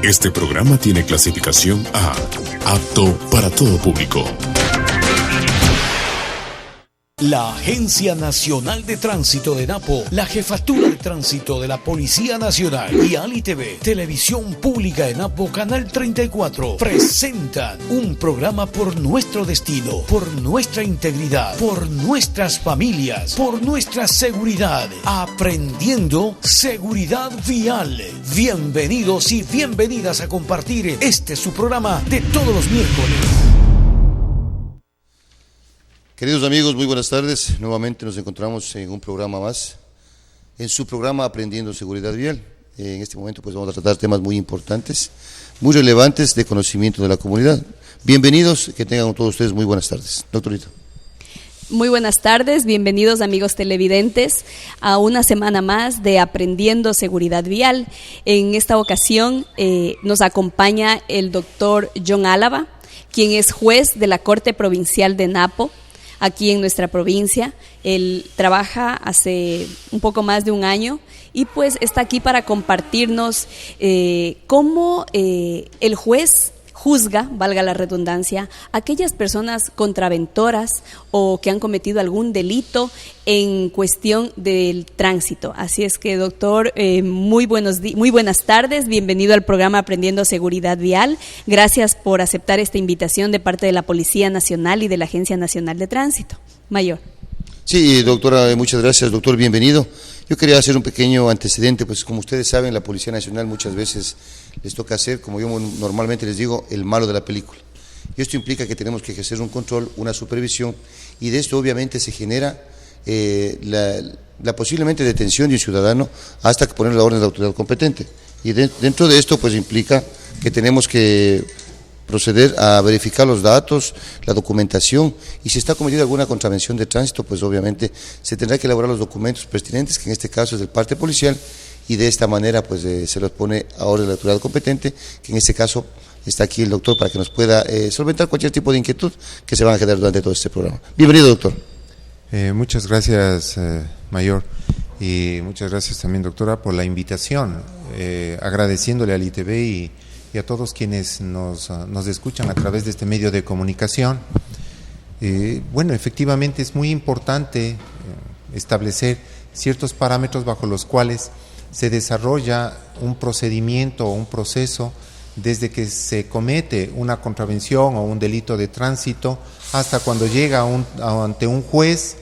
Este programa tiene clasificación A, apto para todo público. La Agencia Nacional de Tránsito de Napo, la Jefatura de Tránsito de la Policía Nacional y Ali TV, Televisión Pública de Napo, Canal 34, presentan un programa por nuestro destino, por nuestra integridad, por nuestras familias, por nuestra seguridad, aprendiendo seguridad vial. Bienvenidos y bienvenidas a compartir este su programa de todos los miércoles. Queridos amigos, muy buenas tardes. Nuevamente nos encontramos en un programa más, en su programa Aprendiendo Seguridad Vial. En este momento pues vamos a tratar temas muy importantes, muy relevantes de conocimiento de la comunidad. Bienvenidos, que tengan todos ustedes muy buenas tardes. Doctorita. Muy buenas tardes, bienvenidos amigos televidentes a una semana más de Aprendiendo Seguridad Vial. En esta ocasión nos acompaña el doctor John Álava, quien es juez de la Corte Provincial de Napo, aquí en nuestra provincia. Él trabaja hace un poco más de un año y pues está aquí para compartirnos cómo el juez juzga, valga la redundancia, a aquellas personas contraventoras o que han cometido algún delito en cuestión del tránsito. Así es que, doctor, muy buenas tardes, bienvenido al programa Aprendiendo Seguridad Vial. Gracias por aceptar esta invitación de parte de la Policía Nacional y de la Agencia Nacional de Tránsito. Mayor. Sí, doctora, muchas gracias, doctor, bienvenido. Yo quería hacer un pequeño antecedente, pues como ustedes saben, la Policía Nacional muchas veces les toca hacer, como yo normalmente les digo, el malo de la película. Y esto implica que tenemos que ejercer un control, una supervisión, y de esto obviamente se genera la posiblemente detención de un ciudadano hasta que poner la orden de la autoridad competente. Y dentro de esto pues implica que tenemos que proceder a verificar los datos, la documentación, y si está cometida alguna contravención de tránsito, pues obviamente se tendrá que elaborar los documentos pertinentes, que en este caso es del parte policial, y de esta manera pues se los pone a orden de la autoridad competente, que en este caso está aquí el doctor para que nos pueda solventar cualquier tipo de inquietud que se van a quedar durante todo este programa. Bienvenido, doctor. Muchas gracias, Mayor, y muchas gracias también, doctora, por la invitación, agradeciéndole al ITV y a todos quienes nos escuchan a través de este medio de comunicación. Bueno, efectivamente es muy importante establecer ciertos parámetros bajo los cuales se desarrolla un procedimiento o un proceso desde que se comete una contravención o un delito de tránsito hasta cuando llega ante un juez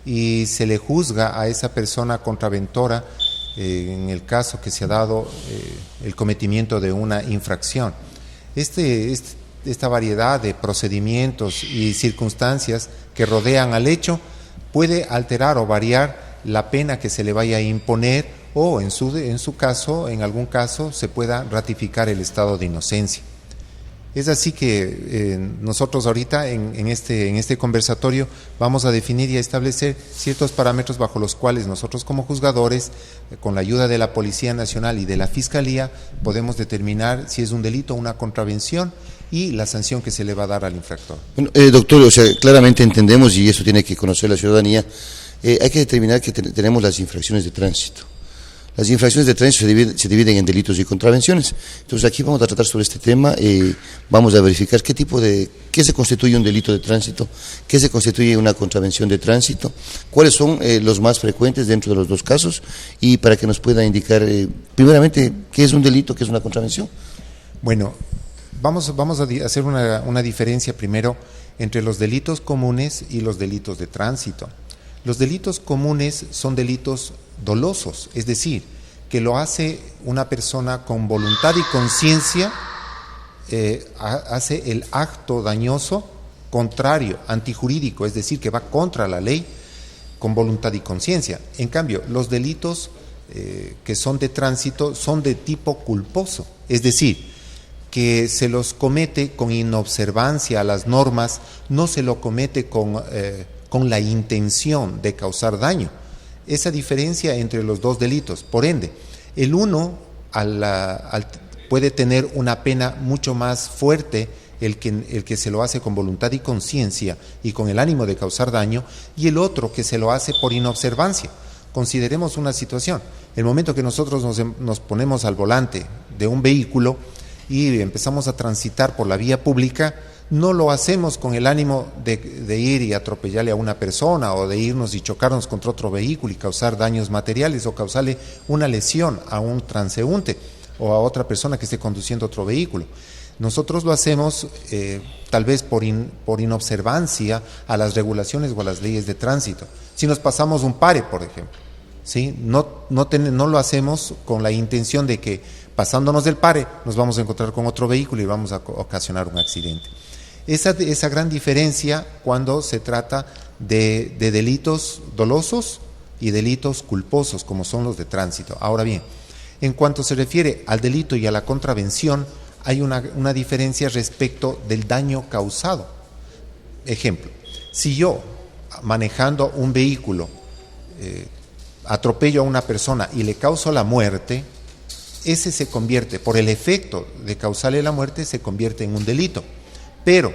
y se le juzga a esa persona contraventora en el caso que se ha dado el cometimiento de una infracción. Esta variedad de procedimientos y circunstancias que rodean al hecho puede alterar o variar la pena que se le vaya a imponer o en su caso, en algún caso, se pueda ratificar el estado de inocencia. Es así que nosotros ahorita en este conversatorio vamos a definir y a establecer ciertos parámetros bajo los cuales nosotros como juzgadores, con la ayuda de la Policía Nacional y de la Fiscalía, podemos determinar si es un delito o una contravención y la sanción que se le va a dar al infractor. Bueno, doctor, o sea, claramente entendemos, y eso tiene que conocer la ciudadanía, hay que determinar que tenemos las infracciones de tránsito. Las infracciones de tránsito se dividen en delitos y contravenciones. Entonces aquí vamos a tratar sobre este tema, vamos a verificar qué se constituye un delito de tránsito, qué se constituye una contravención de tránsito, cuáles son los más frecuentes dentro de los dos casos, y para que nos pueda indicar primeramente qué es un delito, qué es una contravención. Bueno, vamos a hacer una diferencia primero entre los delitos comunes y los delitos de tránsito. Los delitos comunes son delitos dolosos, es decir, que lo hace una persona con voluntad y conciencia, hace el acto dañoso contrario, antijurídico, es decir, que va contra la ley con voluntad y conciencia. En cambio, los delitos que son de tránsito son de tipo culposo, es decir, que se los comete con inobservancia a las normas, no se lo comete con la intención de causar daño. Esa diferencia entre los dos delitos. Por ende, el uno puede tener una pena mucho más fuerte, el que se lo hace con voluntad y conciencia y con el ánimo de causar daño, y el otro que se lo hace por inobservancia. Consideremos una situación. El momento que nosotros nos ponemos al volante de un vehículo y empezamos a transitar por la vía pública, no lo hacemos con el ánimo de ir y atropellarle a una persona o de irnos y chocarnos contra otro vehículo y causar daños materiales o causarle una lesión a un transeúnte o a otra persona que esté conduciendo otro vehículo. Nosotros lo hacemos tal vez por inobservancia a las regulaciones o a las leyes de tránsito. Si nos pasamos un pare, por ejemplo, ¿sí? No lo hacemos con la intención de que pasándonos del pare nos vamos a encontrar con otro vehículo y vamos a ocasionar un accidente. Esa gran diferencia cuando se trata de delitos dolosos y delitos culposos, como son los de tránsito. Ahora bien, en cuanto se refiere al delito y a la contravención, hay una diferencia respecto del daño causado. Ejemplo, si yo manejando un vehículo atropello a una persona y le causo la muerte, ese se convierte, por el efecto de causarle la muerte, se convierte en un delito. Pero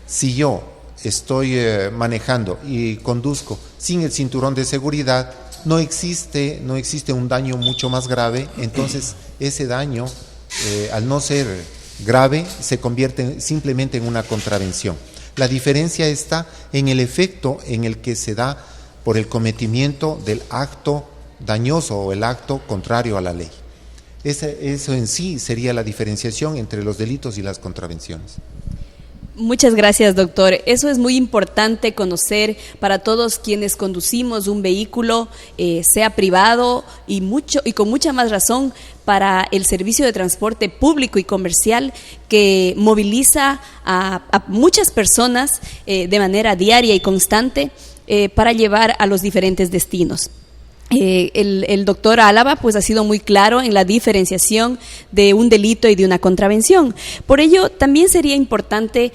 si yo estoy manejando y conduzco sin el cinturón de seguridad, no existe un daño mucho más grave, entonces ese daño, al no ser grave, se convierte simplemente en una contravención. La diferencia está en el efecto en el que se da por el cometimiento del acto dañoso o el acto contrario a la ley. Eso en sí sería la diferenciación entre los delitos y las contravenciones. Muchas gracias, doctor. Eso es muy importante conocer para todos quienes conducimos un vehículo, sea privado y con mucha más razón para el servicio de transporte público y comercial que moviliza a muchas personas de manera diaria y constante para llevar a los diferentes destinos. El doctor Álava pues ha sido muy claro en la diferenciación de un delito y de una contravención. Por ello, también sería importante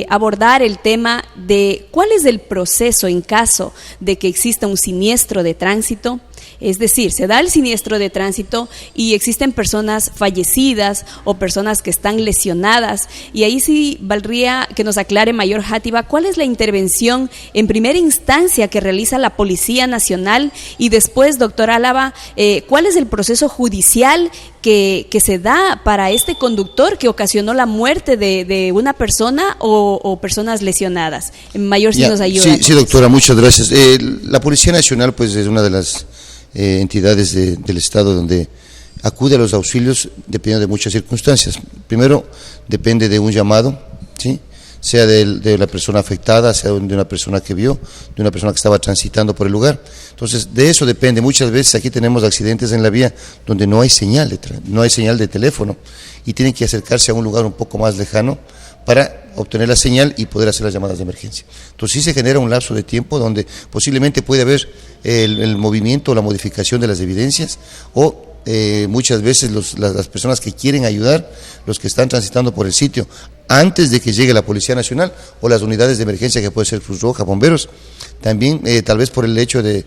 abordar el tema de cuál es el proceso en caso de que exista un siniestro de tránsito. Es decir, se da el siniestro de tránsito y existen personas fallecidas o personas que están lesionadas, y ahí sí valdría que nos aclare, Mayor Játiva, cuál es la intervención en primera instancia que realiza la Policía Nacional, y después, doctor Álava, cuál es el proceso judicial que se da para este conductor que ocasionó la muerte de una persona o personas lesionadas. Mayor, si nos ayuda. Sí, doctora, muchas gracias. La Policía Nacional pues es una de las entidades del Estado donde acude a los auxilios dependiendo de muchas circunstancias. Primero, depende de un llamado, ¿sí? Sea de la persona afectada, sea de una persona que vio, de una persona que estaba transitando por el lugar. Entonces, de eso depende. Muchas veces aquí tenemos accidentes en la vía donde no hay señal de teléfono y tienen que acercarse a un lugar un poco más lejano para obtener la señal y poder hacer las llamadas de emergencia. Entonces sí se genera un lapso de tiempo donde posiblemente puede haber el movimiento o la modificación de las evidencias o muchas veces las personas que quieren ayudar, los que están transitando por el sitio, antes de que llegue la Policía Nacional o las unidades de emergencia que puede ser Cruz Roja, bomberos, también tal vez por el hecho de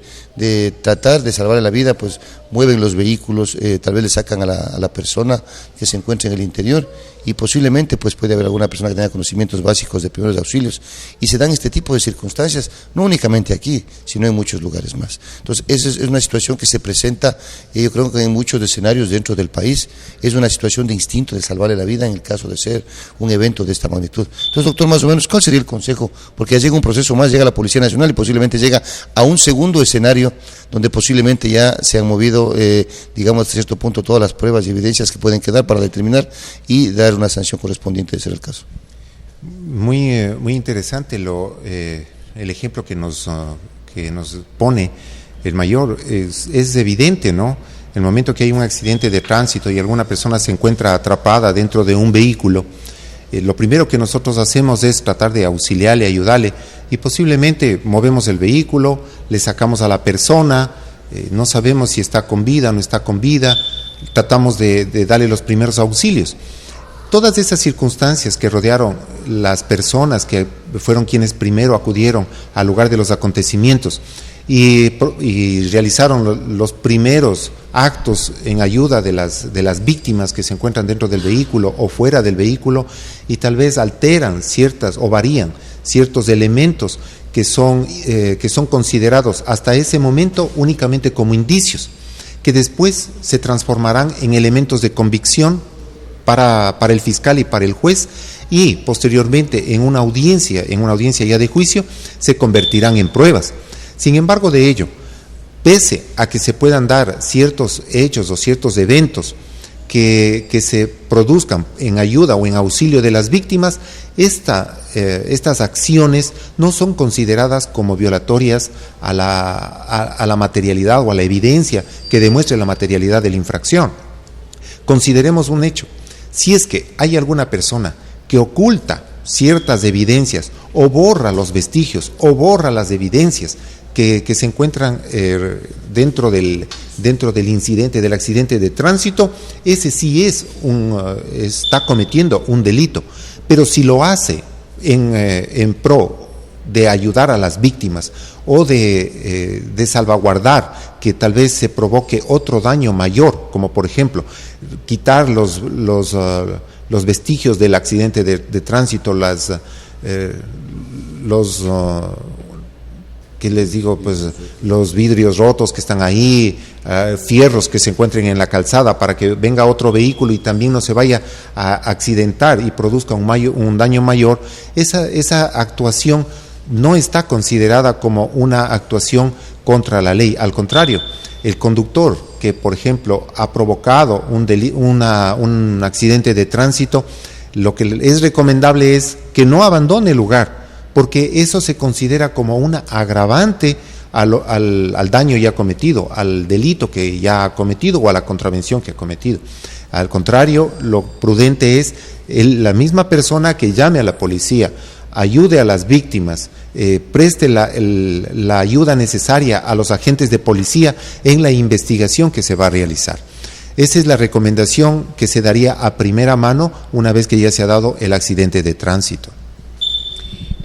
tratar de salvarle la vida, pues mueven los vehículos, tal vez le sacan a la persona que se encuentra en el interior y posiblemente pues puede haber alguna persona que tenga conocimientos básicos de primeros auxilios y se dan este tipo de circunstancias, no únicamente aquí, sino en muchos lugares más. Entonces esa es una situación que se presenta, yo creo que en muchos escenarios dentro del país, es una situación de instinto de salvarle la vida en el caso de ser un evento de esta magnitud. Entonces, doctor, más o menos, ¿cuál sería el consejo? Porque ya llega un proceso más, llega la Policía Nacional y posiblemente llega a un segundo escenario donde posiblemente ya se han movido, digamos, hasta cierto punto todas las pruebas y evidencias que pueden quedar para determinar y dar una sanción correspondiente de ser el caso. Muy interesante el ejemplo que nos pone el mayor. Es evidente, ¿no? El momento que hay un accidente de tránsito y alguna persona se encuentra atrapada dentro de un vehículo, lo primero que nosotros hacemos es tratar de auxiliarle, ayudarle, y posiblemente movemos el vehículo, le sacamos a la persona, no sabemos si está con vida o no está con vida, tratamos de darle los primeros auxilios. Todas esas circunstancias que rodearon las personas que fueron quienes primero acudieron al lugar de los acontecimientos y realizaron los primeros actos en ayuda de las víctimas que se encuentran dentro del vehículo o fuera del vehículo, y tal vez alteran o varían ciertos elementos que son considerados hasta ese momento únicamente como indicios, que después se transformarán en elementos de convicción para el fiscal y para el juez, y posteriormente en una audiencia ya de juicio, se convertirán en pruebas. Sin embargo de ello, pese a que se puedan dar ciertos hechos o ciertos eventos que se produzcan en ayuda o en auxilio de las víctimas, estas acciones no son consideradas como violatorias a la materialidad o a la evidencia que demuestre la materialidad de la infracción. Consideremos un hecho: si es que hay alguna persona que oculta ciertas evidencias o borra los vestigios o borra las evidencias que se encuentran dentro del incidente, del accidente de tránsito, ese sí está cometiendo un delito. Pero si lo hace en pro de ayudar a las víctimas o de salvaguardar que tal vez se provoque otro daño mayor, como por ejemplo quitar los vestigios del accidente de tránsito, ¿qué les digo? Pues los vidrios rotos que están ahí, fierros que se encuentren en la calzada para que venga otro vehículo y también no se vaya a accidentar y produzca un daño mayor. Esa actuación no está considerada como una actuación contra la ley. Al contrario, el conductor que, por ejemplo, ha provocado un accidente de tránsito, lo que es recomendable es que no abandone el lugar, porque eso se considera como una agravante al daño ya cometido, al delito que ya ha cometido o a la contravención que ha cometido. Al contrario, lo prudente es la misma persona que llame a la policía, ayude a las víctimas, preste la ayuda necesaria a los agentes de policía en la investigación que se va a realizar. Esa es la recomendación que se daría a primera mano una vez que ya se ha dado el accidente de tránsito.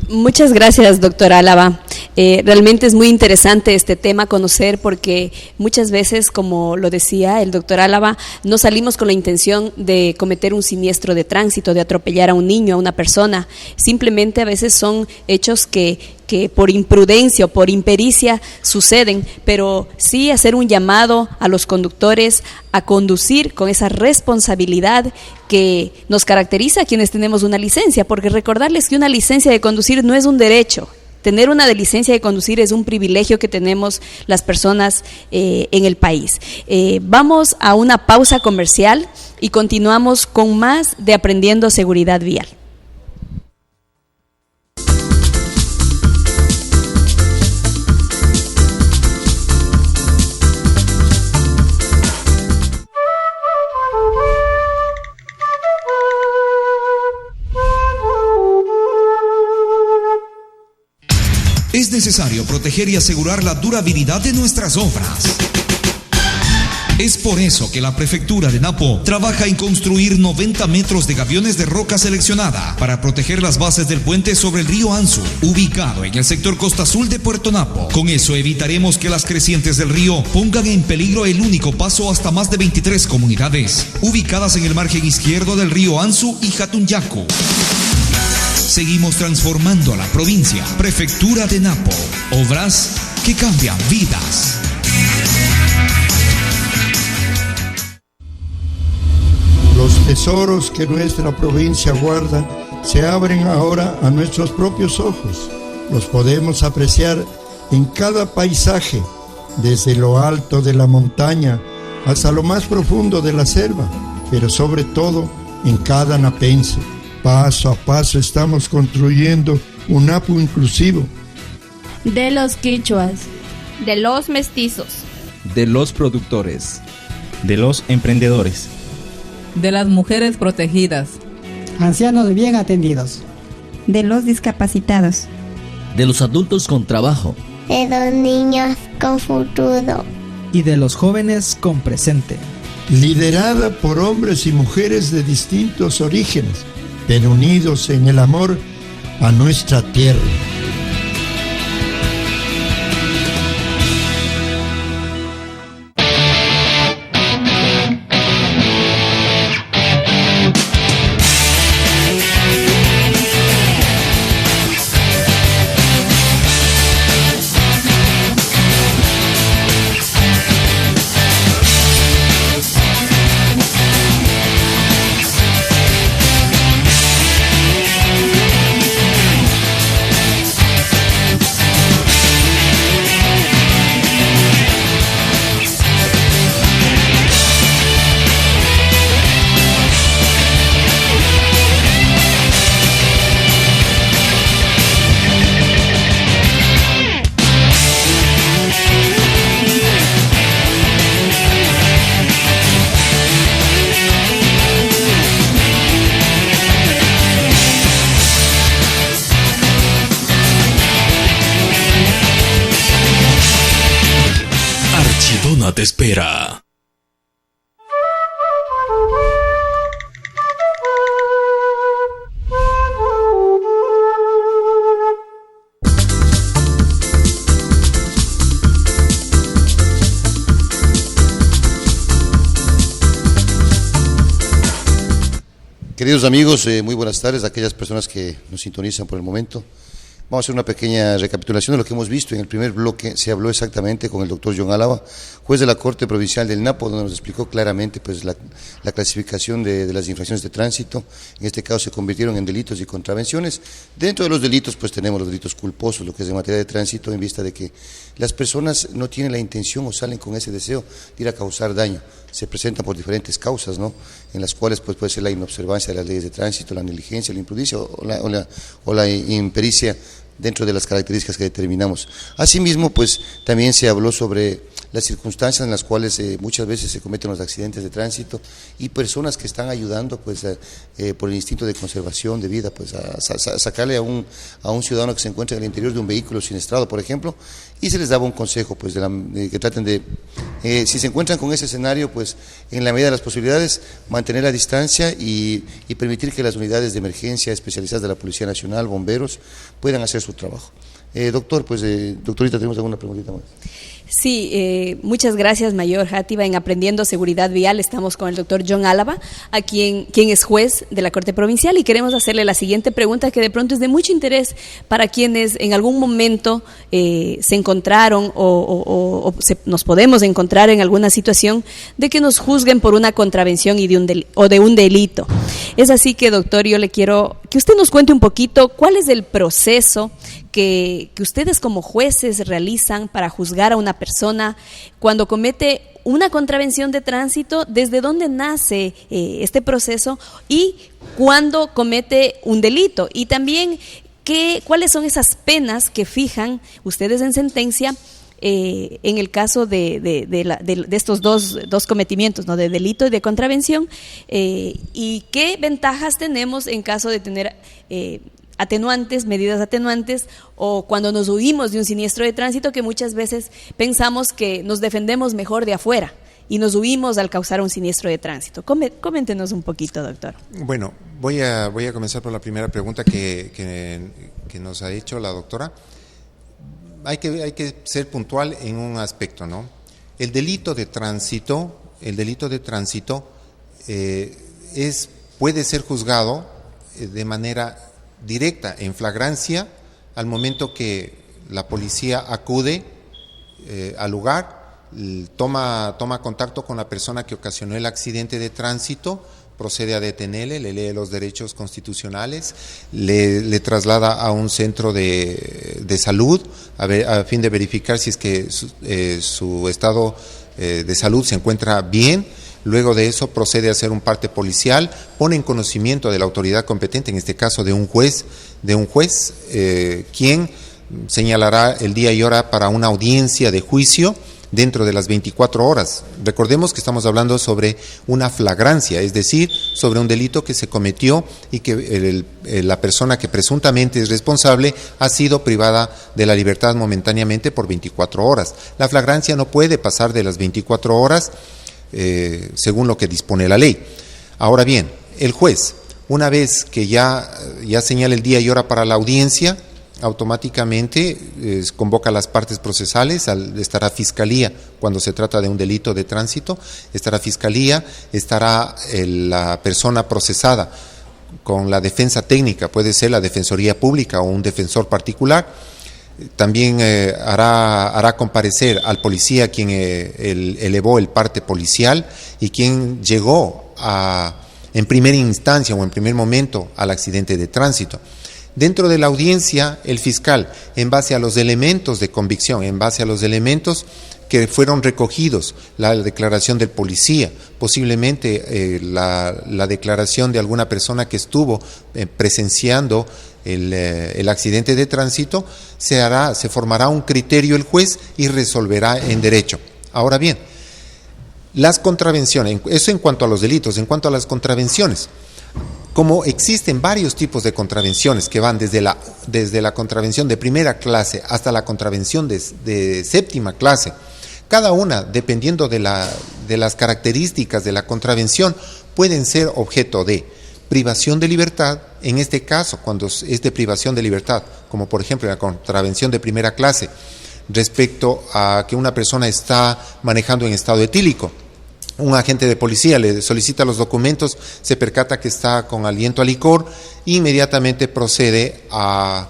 Muchas gracias, doctora Álava. Realmente es muy interesante este tema conocer, porque muchas veces, como lo decía el doctor Álava, no salimos con la intención de cometer un siniestro de tránsito, de atropellar a un niño, a una persona. Simplemente a veces son hechos que por imprudencia o por impericia suceden, pero sí hacer un llamado a los conductores a conducir con esa responsabilidad que nos caracteriza a quienes tenemos una licencia, porque recordarles que una licencia de conducir no es un derecho. Tener una licencia de conducir es un privilegio que tenemos las personas en el país. Vamos a una pausa comercial y continuamos con más de Aprendiendo Seguridad Vial. Es necesario proteger y asegurar la durabilidad de nuestras obras. Es por eso que la Prefectura de Napo trabaja en construir 90 metros de gaviones de roca seleccionada para proteger las bases del puente sobre el río Anzu, ubicado en el sector Costa Azul de Puerto Napo. Con eso evitaremos que las crecientes del río pongan en peligro el único paso hasta más de 23 comunidades, ubicadas en el margen izquierdo del río Anzu y Jatunyacu. Seguimos transformando a la provincia. Prefectura de Napo. Obras que cambian vidas. Los tesoros que nuestra provincia guarda se abren ahora a nuestros propios ojos. Los podemos apreciar en cada paisaje, desde lo alto de la montaña hasta lo más profundo de la selva, pero sobre todo en cada napense. Paso a paso estamos construyendo un Napo inclusivo. De los quichuas, de los mestizos, de los productores, de los emprendedores, de las mujeres protegidas, ancianos bien atendidos, de los discapacitados, de los adultos con trabajo, de los niños con futuro y de los jóvenes con presente. Liderada por hombres y mujeres de distintos orígenes, pero unidos en el amor a nuestra tierra. espera. Queridos amigos, muy buenas tardes a aquellas personas que nos sintonizan por el momento. Vamos a hacer una pequeña recapitulación de lo que hemos visto. En el primer bloque se habló exactamente con el doctor John Álava, juez de la Corte Provincial del Napo, donde nos explicó claramente pues, la clasificación de las infracciones de tránsito. En este caso se convirtieron en delitos y contravenciones. Dentro de los delitos pues tenemos los delitos culposos, lo que es en materia de tránsito, en vista de que las personas no tienen la intención o salen con ese deseo de ir a causar daño. Se presentan por diferentes causas, ¿no? En las cuales pues, puede ser la inobservancia de las leyes de tránsito, la negligencia, la imprudencia o la impericia dentro de las características que determinamos. Asimismo, pues también se habló sobre las circunstancias en las cuales muchas veces se cometen los accidentes de tránsito y personas que están ayudando pues por el instinto de conservación de vida pues a sacarle a un ciudadano que se encuentra en el interior de un vehículo siniestrado, por ejemplo, y se les daba un consejo pues de que traten de, si se encuentran con ese escenario, pues en la medida de las posibilidades mantener la distancia y permitir que las unidades de emergencia especializadas de la Policía Nacional, bomberos, puedan hacer su trabajo. Doctorita, ¿tenemos alguna preguntita más? Sí, muchas gracias, Mayor Játiva. En Aprendiendo Seguridad Vial estamos con el doctor John Álava, quien es juez de la Corte Provincial, y queremos hacerle la siguiente pregunta que de pronto es de mucho interés para quienes en algún momento se encontraron nos podemos encontrar en alguna situación de que nos juzguen por una contravención y de un delito. Es así que, doctor, yo le quiero que usted nos cuente un poquito cuál es el proceso que ustedes como jueces realizan para juzgar a una persona cuando comete una contravención de tránsito, desde dónde nace este proceso y cuándo comete un delito, y también cuáles son esas penas que fijan ustedes en sentencia en el caso de estos dos cometimientos, ¿no? De delito y de contravención, y qué ventajas tenemos en caso de tener medidas atenuantes, o cuando nos huimos de un siniestro de tránsito, que muchas veces pensamos que nos defendemos mejor de afuera y nos huimos al causar un siniestro de tránsito. Coméntenos un poquito, doctor. Bueno, voy a comenzar por la primera pregunta que nos ha hecho la doctora. Hay que ser puntual en un aspecto, ¿no? El delito de tránsito puede ser juzgado de manera directa, en flagrancia, al momento que la policía acude al lugar, toma contacto con la persona que ocasionó el accidente de tránsito, procede a detenerle, le lee los derechos constitucionales, le traslada a un centro de salud a fin de verificar si es que su estado de salud se encuentra bien. Luego de eso procede a hacer un parte policial, pone en conocimiento de la autoridad competente, en este caso de un juez, quien señalará el día y hora para una audiencia de juicio dentro de las 24 horas. Recordemos que estamos hablando sobre una flagrancia, es decir, sobre un delito que se cometió y que la persona que presuntamente es responsable ha sido privada de la libertad momentáneamente por 24 horas. La flagrancia no puede pasar de las 24 horas según lo que dispone la ley. Ahora bien, el juez, una vez que ya señala el día y hora para la audiencia, automáticamente convoca a las partes procesales, estará Fiscalía cuando se trata de un delito de tránsito, estará Fiscalía, estará la persona procesada con la defensa técnica, puede ser la Defensoría Pública o un defensor particular. También hará comparecer al policía quien elevó el parte policial y quien llegó en primera instancia o en primer momento al accidente de tránsito. Dentro de la audiencia, el fiscal, en base a los elementos de convicción, en base a los elementos que fueron recogidos, la declaración del policía, posiblemente la declaración de alguna persona que estuvo presenciando el accidente de tránsito, se formará un criterio el juez y resolverá en derecho. Ahora bien, las contravenciones, eso en cuanto a los delitos. En cuanto a las contravenciones, como existen varios tipos de contravenciones que van desde la contravención de primera clase hasta la contravención de séptima clase, Cada una, dependiendo de las características de la contravención, pueden ser objeto de privación de libertad. En este caso, cuando es de privación de libertad, como por ejemplo la contravención de primera clase, respecto a que una persona está manejando en estado etílico. Un agente de policía le solicita los documentos, se percata que está con aliento a licor, inmediatamente procede a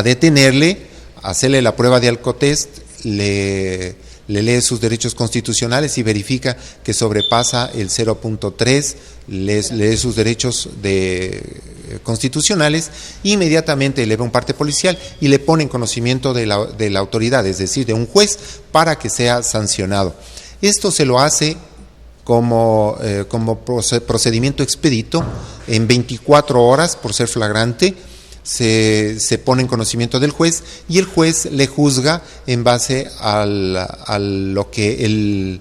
detenerle, a hacerle la prueba de alcotest, le lee sus derechos constitucionales y verifica que sobrepasa el 0.3, lee sus derechos constitucionales, inmediatamente eleva un parte policial y le pone en conocimiento de la autoridad, es decir, de un juez, para que sea sancionado. Esto se lo hace como procedimiento expedito, en 24 horas por ser flagrante. Se pone en conocimiento del juez y el juez le juzga en base a lo que el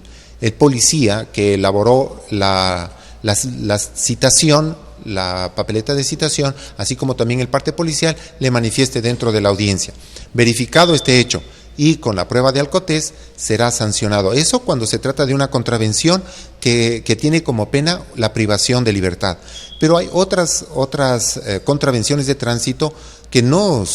policía que elaboró la citación, la papeleta de citación, así como también el parte policial, le manifieste dentro de la audiencia. Verificado este hecho y con la prueba de alcotest, será sancionado. Eso cuando se trata de una contravención que tiene como pena la privación de libertad. Pero hay otras contravenciones de tránsito que no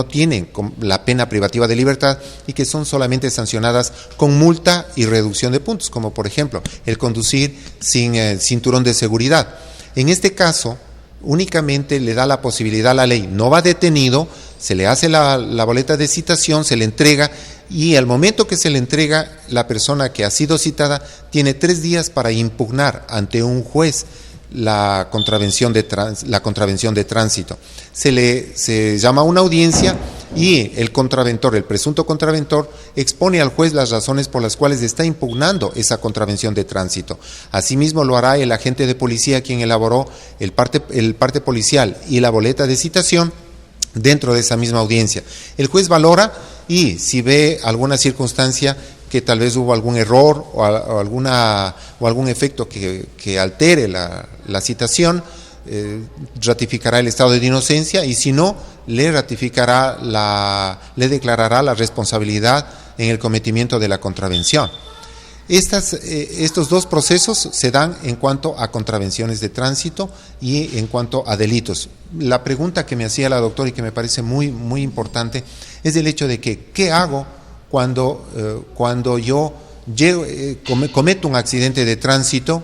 tienen la pena privativa de libertad y que son solamente sancionadas con multa y reducción de puntos, como por ejemplo el conducir sin cinturón de seguridad. En este caso, únicamente le da la posibilidad a la ley, no va detenido, se le hace la boleta de citación, se le entrega y al momento que se le entrega, la persona que ha sido citada tiene 3 días para impugnar ante un juez la contravención de tránsito. Se llama a una audiencia y el presunto contraventor, expone al juez las razones por las cuales está impugnando esa contravención de tránsito. Asimismo lo hará el agente de policía quien elaboró el parte policial y la boleta de citación dentro de esa misma audiencia. El juez valora y si ve alguna circunstancia que tal vez hubo algún error o algún efecto que altere la citación, ratificará el estado de inocencia y si no, le declarará la responsabilidad en el cometimiento de la contravención. Estos dos procesos se dan en cuanto a contravenciones de tránsito y en cuanto a delitos. La pregunta que me hacía la doctora y que me parece muy, muy importante es el hecho de que ¿qué hago cuando yo cometo un accidente de tránsito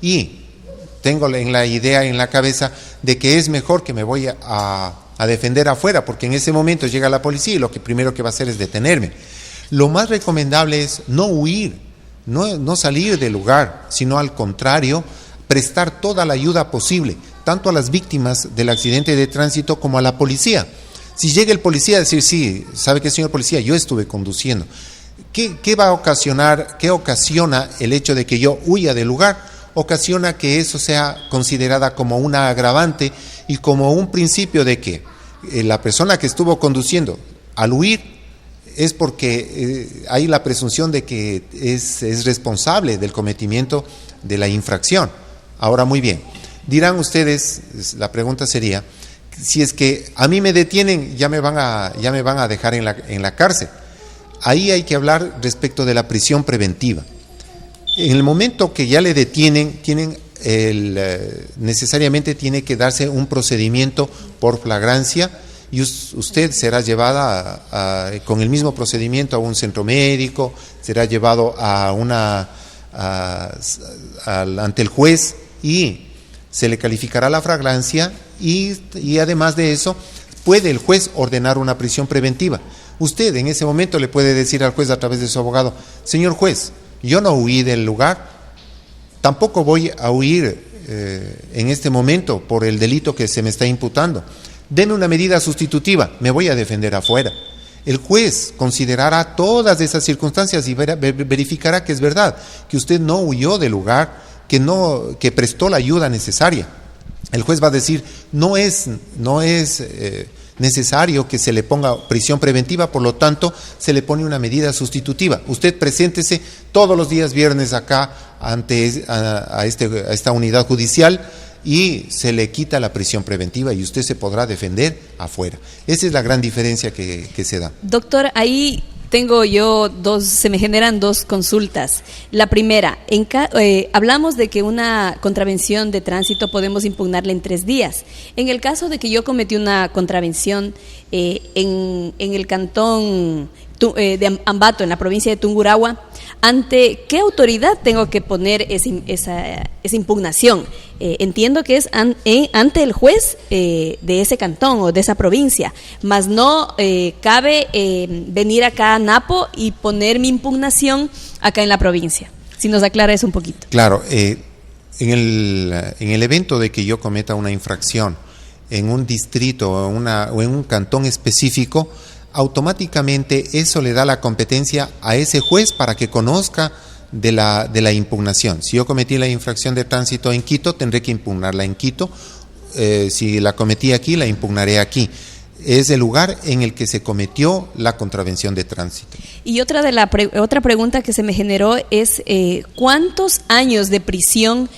y tengo la idea en la cabeza de que es mejor que me voy a defender afuera, porque en ese momento llega la policía y lo primero que va a hacer es detenerme? Lo más recomendable es no huir, no salir del lugar, sino al contrario, prestar toda la ayuda posible, tanto a las víctimas del accidente de tránsito como a la policía. Si llega el policía a decir, sí, ¿sabe qué, señor policía? Yo estuve conduciendo. ¿Qué va a ocasionar? ¿Qué ocasiona el hecho de que yo huya del lugar? Ocasiona que eso sea considerada como una agravante y como un principio de que la persona que estuvo conduciendo al huir es porque hay la presunción de que es responsable del cometimiento de la infracción. Ahora, muy bien, dirán ustedes, la pregunta sería, si es que a mí me detienen, ya me van a dejar en la cárcel. Ahí hay que hablar respecto de la prisión preventiva. En el momento que ya le detienen, necesariamente tiene que darse un procedimiento por flagrancia y usted será llevada con el mismo procedimiento a un centro médico, será llevado ante el juez y se le calificará la flagrancia y además de eso puede el juez ordenar una prisión preventiva. Usted en ese momento le puede decir al juez a través de su abogado, señor juez, yo no huí del lugar, tampoco voy a huir en este momento por el delito que se me está imputando. Deme una medida sustitutiva, me voy a defender afuera. El juez considerará todas esas circunstancias y verificará que es verdad, que usted no huyó del lugar, que prestó la ayuda necesaria. El juez va a decir, no es necesario que se le ponga prisión preventiva, por lo tanto, se le pone una medida sustitutiva. Usted preséntese todos los días viernes acá a esta unidad judicial y se le quita la prisión preventiva y usted se podrá defender afuera. Esa es la gran diferencia que se da. Doctor, ahí tengo yo se me generan dos consultas. La primera, hablamos de que una contravención de tránsito podemos impugnarla en 3 días. En el caso de que yo cometí una contravención en el cantón de Ambato, en la provincia de Tungurahua, ¿ante qué autoridad tengo que poner esa impugnación? Entiendo que es ante el juez de ese cantón o de esa provincia, mas no cabe venir acá a Napo y poner mi impugnación acá en la provincia. Si nos aclara eso un poquito. Claro, en el evento de que yo cometa una infracción en un distrito o en un cantón específico, automáticamente eso le da la competencia a ese juez para que conozca de la impugnación. Si yo cometí la infracción de tránsito en Quito, tendré que impugnarla en Quito. Si la cometí aquí, la impugnaré aquí. Es el lugar en el que se cometió la contravención de tránsito. Y otra pregunta que se me generó es ¿cuántos años de prisión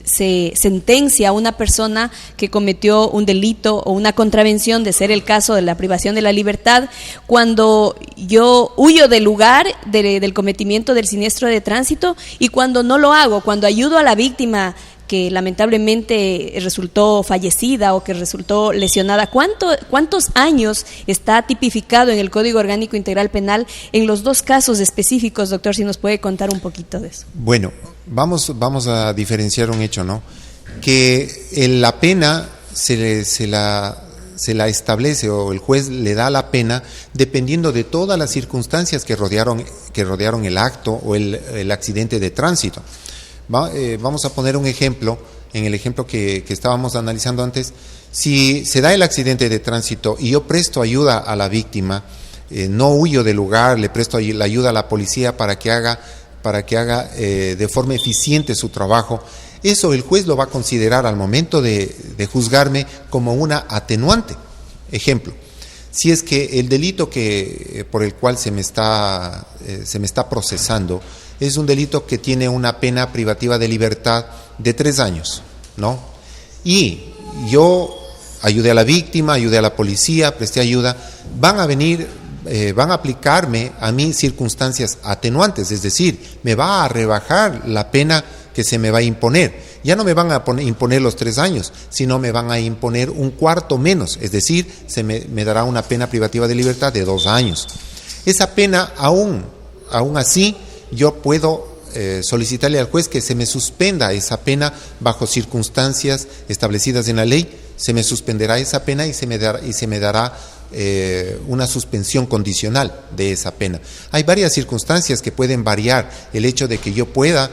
se sentencia a una persona que cometió un delito o una contravención, de ser el caso de la privación de la libertad, cuando yo huyo del lugar del cometimiento del siniestro de tránsito, y cuando no lo hago, cuando ayudo a la víctima que lamentablemente resultó fallecida o que resultó lesionada? ¿Cuántos años está tipificado en el Código Orgánico Integral Penal en los dos casos específicos, doctor? Si nos puede contar un poquito de eso. Bueno, vamos a diferenciar un hecho, ¿no? Que la pena se la establece, o el juez le da la pena dependiendo de todas las circunstancias que rodearon el acto o el accidente de tránsito. Vamos a poner un ejemplo, en el ejemplo que estábamos analizando antes. Si se da el accidente de tránsito y yo presto ayuda a la víctima, no huyo del lugar, le presto la ayuda a la policía para que haga de forma eficiente su trabajo, eso el juez lo va a considerar al momento de juzgarme como una atenuante. Ejemplo, si es que el delito por el cual se me está procesando es un delito que tiene una pena privativa de libertad de 3 años, ¿no? Y yo ayudé a la víctima, ayudé a la policía, presté ayuda, van a aplicarme a mí circunstancias atenuantes, es decir, me va a rebajar la pena que se me va a imponer. Ya no me van a imponer los 3 años, sino me van a imponer un cuarto menos, es decir, me dará una pena privativa de libertad de 2 años. Esa pena, aún así, yo puedo solicitarle al juez que se me suspenda esa pena bajo circunstancias establecidas en la ley. Se me suspenderá esa pena y se me dará una suspensión condicional de esa pena. Hay varias circunstancias que pueden variar el hecho de que yo pueda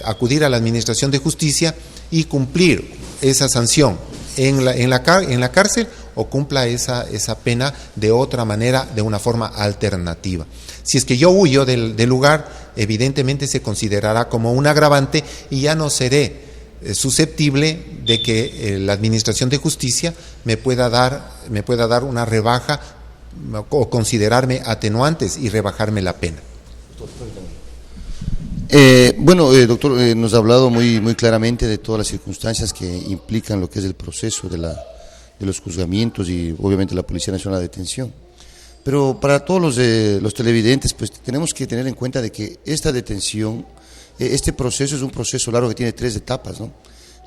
acudir a la Administración de Justicia y cumplir esa sanción en la cárcel, o cumpla esa pena de otra manera, de una forma alternativa. Si es que yo huyo del lugar, evidentemente se considerará como un agravante y ya no seré susceptible de que la Administración de Justicia me pueda dar una rebaja o considerarme atenuantes y rebajarme la pena. Doctor, nos ha hablado muy claramente de todas las circunstancias que implican lo que es el proceso de los juzgamientos y obviamente la Policía Nacional de Detención. Pero para todos los televidentes, pues tenemos que tener en cuenta de que esta detención, este proceso es un proceso largo que tiene 3 etapas, ¿no?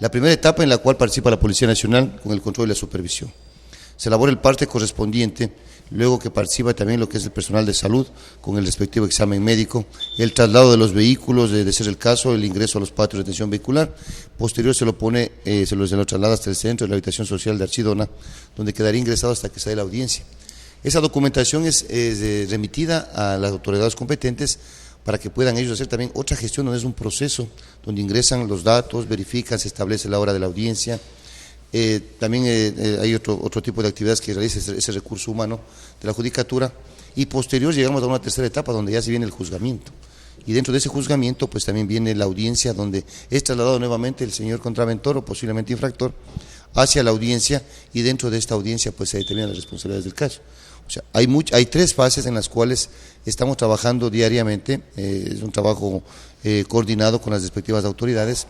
La primera etapa, en la cual participa la Policía Nacional con el control y la supervisión. Se elabora el parte correspondiente, luego que participa también lo que es el personal de salud con el respectivo examen médico, el traslado de los vehículos, de ser el caso, el ingreso a los patios de detención vehicular. Posterior se lo traslada hasta el centro de la habitación social de Archidona, donde quedaría ingresado hasta que se dé la audiencia. Esa documentación es remitida a las autoridades competentes para que puedan ellos hacer también otra gestión, donde es un proceso donde ingresan los datos, verifican, se establece la hora de la audiencia. También hay otro tipo de actividades que realiza ese recurso humano de la judicatura, y posterior llegamos a una tercera etapa donde ya se viene el juzgamiento, y dentro de ese juzgamiento pues también viene la audiencia, donde es trasladado nuevamente el señor contraventor o posiblemente infractor hacia la audiencia, y dentro de esta audiencia pues se determinan las responsabilidades del caso. O sea, hay 3 fases en las cuales estamos trabajando diariamente. Es un trabajo coordinado con las respectivas autoridades,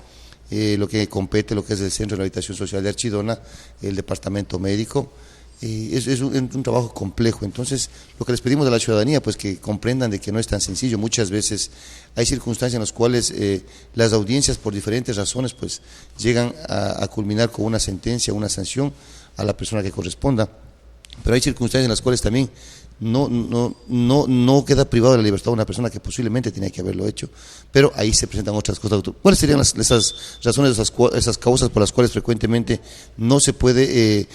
lo que compete, lo que es el Centro de Rehabilitación Social de Archidona, el Departamento Médico, es un trabajo complejo. Entonces, lo que les pedimos a la ciudadanía, pues que comprendan de que no es tan sencillo. Muchas veces hay circunstancias en las cuales las audiencias, por diferentes razones, pues llegan a culminar con una sentencia, una sanción a la persona que corresponda. Pero hay circunstancias en las cuales también no queda privado de la libertad una persona que posiblemente tenía que haberlo hecho, pero ahí se presentan otras cosas. ¿Cuáles serían esas razones, esas causas por las cuales frecuentemente no se puede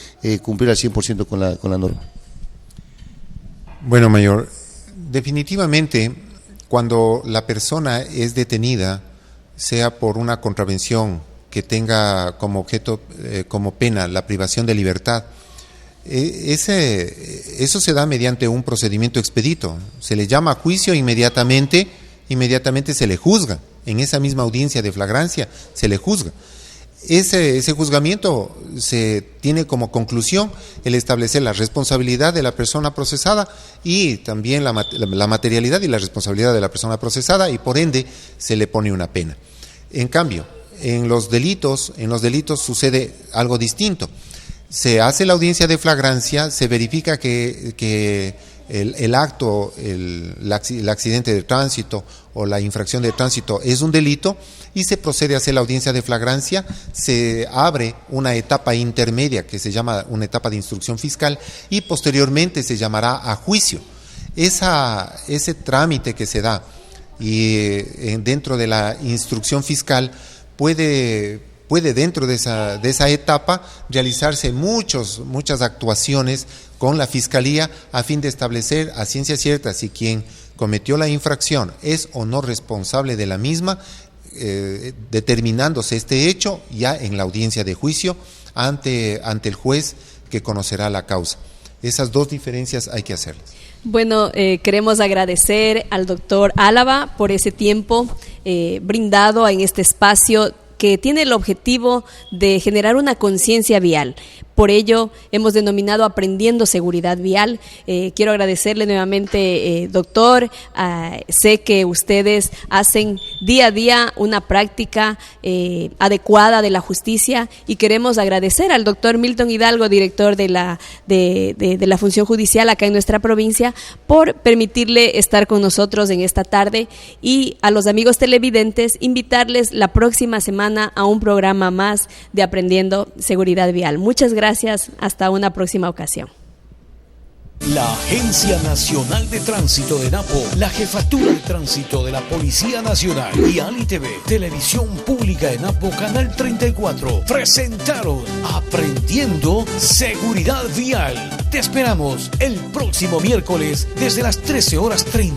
cumplir al 100% con la norma? Bueno, mayor, definitivamente cuando la persona es detenida, sea por una contravención que tenga como objeto, como pena, la privación de libertad, eso se da mediante un procedimiento expedito. Se le llama a juicio inmediatamente se le juzga. En esa misma audiencia de flagrancia se le juzga. Ese juzgamiento se tiene como conclusión el establecer la responsabilidad de la persona procesada y también la materialidad y la responsabilidad de la persona procesada, y por ende se le pone una pena. En cambio, en los delitos sucede algo distinto. Se hace la audiencia de flagrancia, se verifica que el acto, el accidente de tránsito o la infracción de tránsito es un delito, y se procede a hacer la audiencia de flagrancia. Se abre una etapa intermedia que se llama una etapa de instrucción fiscal, y posteriormente se llamará a juicio. Ese trámite que se da y dentro de la instrucción fiscal puede dentro de esa etapa realizarse muchas actuaciones con la Fiscalía a fin de establecer a ciencia cierta si quien cometió la infracción es o no responsable de la misma, determinándose este hecho ya en la audiencia de juicio ante el juez que conocerá la causa. Esas dos diferencias hay que hacerlas. Bueno, queremos agradecer al doctor Álava por ese tiempo brindado en este espacio que tiene el objetivo de generar una conciencia vial. Por ello, hemos denominado Aprendiendo Seguridad Vial. Quiero agradecerle nuevamente, doctor. Sé que ustedes hacen día a día una práctica adecuada de la justicia, y queremos agradecer al doctor Milton Hidalgo, director de la función judicial acá en nuestra provincia, por permitirle estar con nosotros en esta tarde, y a los amigos televidentes invitarles la próxima semana a un programa más de Aprendiendo Seguridad Vial. Muchas gracias. Hasta una próxima ocasión. La Agencia Nacional de Tránsito de Napo, la Jefatura de Tránsito de la Policía Nacional y Ali TV, Televisión Pública de Napo, Canal 34, presentaron Aprendiendo Seguridad Vial. Te esperamos el próximo miércoles desde las 13:30.